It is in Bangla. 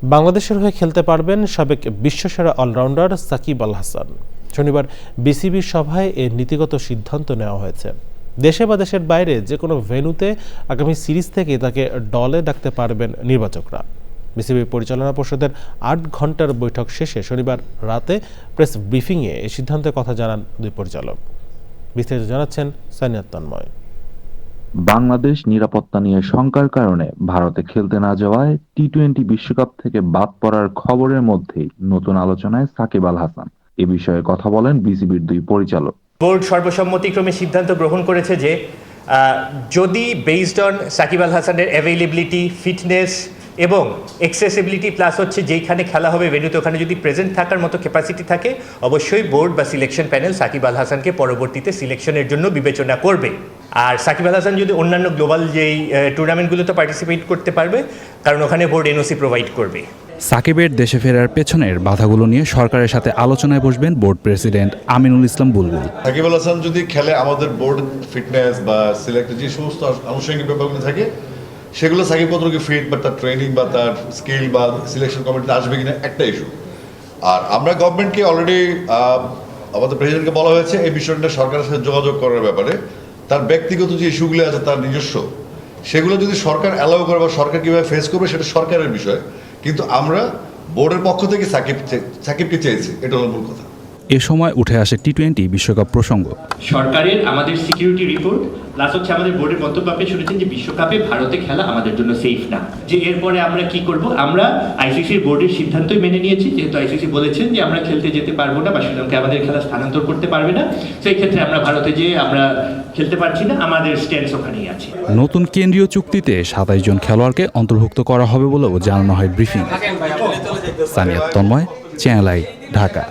বাংলাদেশের হয়ে খেলতে পারবেন সাবেক বিশ্বসেরা অলরাউন্ডার সাকিব আল হাসান। শনিবার বিসিবির সভায় এর নীতিগত সিদ্ধান্ত নেওয়া হয়েছে। দেশে বা দেশের বাইরে যে কোনো ভেন্যুতে আগামী সিরিজ থেকে তাকে দলে ডাকতে পারবেন নির্বাচকরা। বিসিবি পরিচালনা পর্ষদের ৮ ঘন্টার বৈঠক শেষে শনিবার রাতে প্রেস ব্রিফিংয়ে এই সিদ্ধান্তের কথা জানান দুই পরিচালক। বিস্তারিত জানাচ্ছেন সানিয়াত তন্ময়। বাংলাদেশ নিরাপত্তা নিয়ে শঙ্কার কারণে ভারতে খেলতে না যাওয়ায় টি-20 বিশ্বকাপ থেকে বাদ পড়ার খবরের মধ্যেই নতুন আলোচনায় সাকিব আল হাসান। এ বিষয়ে কথা বলেন বিসিবির দুই পরিচালক। বোর্ড সর্বসম্মতিক্রমে সিদ্ধান্ত গ্রহণ করেছে যে যদি বেসড অন সাকিব আল হাসানের অ্যাভেইলেবিলিটি, ফিটনেস এবং অ্যাক্সেসিবিলিটি প্লাস হচ্ছে যেইখানে খেলা হবে ভেন্যুতে ওখানে যদি প্রেজেন্ট থাকার মতো ক্যাপাসিটি থাকে, অবশ্যই বোর্ড বা সিলেকশন প্যানেল সাকিব আল হাসানকে পরবর্তীতে সিলেকশনের জন্য বিবেচনা করবে। আর সাকিব আল হাসান যদি অন্যান্য গ্লোবাল যেই টুর্নামেন্টগুলোতে পার্টিসিপেট করতে পারবে, কারণ ওখানে বোর্ড এনওসি প্রোভাইড করবে। সাকিবের দেশে ফেরার পেছনের বাধাগুলো নিয়ে সরকারের সাথে আলোচনায় বসবেন বোর্ড প্রেসিডেন্ট আমিনুল ইসলাম বুলবুল। সাকিব আল হাসান যদি খেলে, আমাদের বোর্ড ফিটনেস বা সিলেক্টেড যে সমস্ত আনুষঙ্গিক ব্যাপারগুলো থাকে সেগুলো সাকিব কতটুকু ফিট বা তার ট্রেনিং বা তার স্কিল বা সিলেকশন কমিটিতে আসবে কিনা একটা ইস্যু। আর আমরা গভর্নমেন্টকে অলরেডি আমাদের প্রেসিডেন্টকে বলা হয়েছে এই বিষয়টা সরকারের সাথে যোগাযোগ করার ব্যাপারে। তার ব্যক্তিগত যে ইস্যুগুলো আছে তার নিজস্ব, সেগুলো যদি সরকার অ্যালাউ করে বা সরকার কীভাবে ফেস করবে সেটা সরকারের বিষয়, কিন্তু আমরা বোর্ডের পক্ষ থেকে সাকিবকে চেয়েছি, এটা হলো মূল কথা। এ সময় উঠে আসে টি-20 বিশ্বকাপ প্রসঙ্গ। সরকারের আমাদের সিকিউরিটি রিপোর্ট প্লাস হচ্ছে আমাদের বোর্ডের বক্তব্য আপনি শুনেছেন যে বিশ্বকাপে ভারতে খেলা আমাদের জন্য সেফ না। যে এরপরে আমরা কি করব, আমরা আইসিসির বোর্ডের সিদ্ধান্তই মেনে নিয়েছি, যেহেতু আইসিসি বলেছেন যে আমরা খেলতে যেতে পারবো না বা শ্রীলঙ্কা আমাদের খেলা স্থানান্তর করতে পারবে না, সেই ক্ষেত্রে আমরা ভারতে যেয়ে আমরা খেলতে পারছি না, আমাদের স্ট্যান্স ওখানেই আছে। নতুন কেন্দ্রীয় চুক্তিতে 27 জন খেলোয়াড়কে অন্তর্ভুক্ত করা হবে বলেও জানানো হয় briefing. Saniyat Tanmoy, channel I, Dhaka.